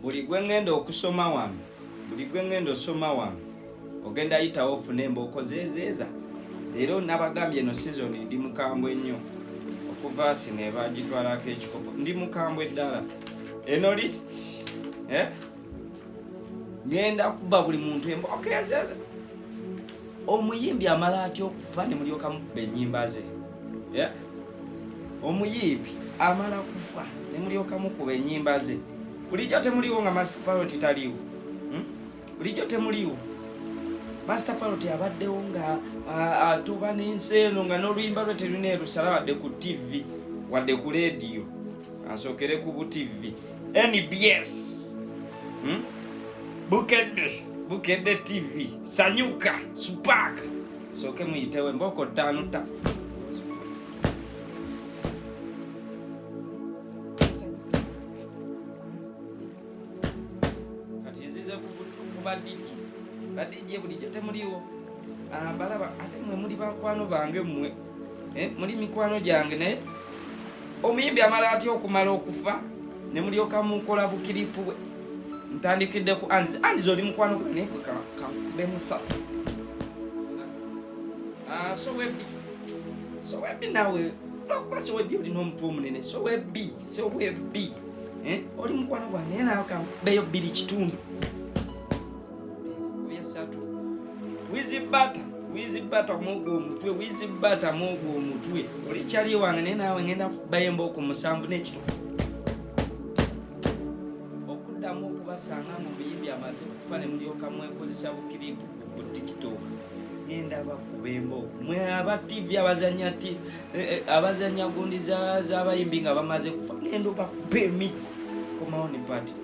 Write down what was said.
buli gwe ngenda okusoma wano ogenda yitawo ofuna embooko zeezeeza. Leero nabagambye eno season ndi mukambwe nnyo okuva sino ebagitwalako ekikopo ndi mukambwe ddala. Eno list ngenda kuba buli muntu embooko ezeeza. Omuyimbi amala atya okufa ne mulyoka mukuba ennyimba ze. Omuyimbi amala kufa ne mulyoka mukuba ennyimba ze. Bulijjo temuliwo nga Master Parrot taliwo. Bulijjo temuliwo. Master Parrot abaddewo nga atoba n'ensi eno nga n'oluyimba lwe terulina erusala wadde ku TV wadde ku leediyo. Asookere ku bu TV. NBS. Bukedde TV. Sanyuka. Spark. Sooke muyitewo embooko 5 ta. Badijje bulijjo temuliwo. Balaba ate mwe muli bakwano bange mmwe. Muli mikwano gyange naye omuyimbi amala atya okumala okufa ne mulyoka mukola bukiripu bwe. Ntandikidde ku Anzi oli mukwano gwe naye kakube musatu. So webi nawe lwakuba Sowebi olina omutwe omunene. Sowebi oli mukwano gwange naye nawe kakubeyo 2 kitundu. Wizibata mwogo omutwe. Oli kyali wange naye naawe ngenda kubayo embooko 7 n'ekitundu. Okuddamu okubasanga mu buyimbi amaze okufa ne mulyoka mwekozesa bukiripu ku TikTok. Ngenda bakuba embooko. Mwe aba TV abazanya gundi z'abayimbi nga bamaze kufa ngenda bakuba emiggo. Komawo ne part 2.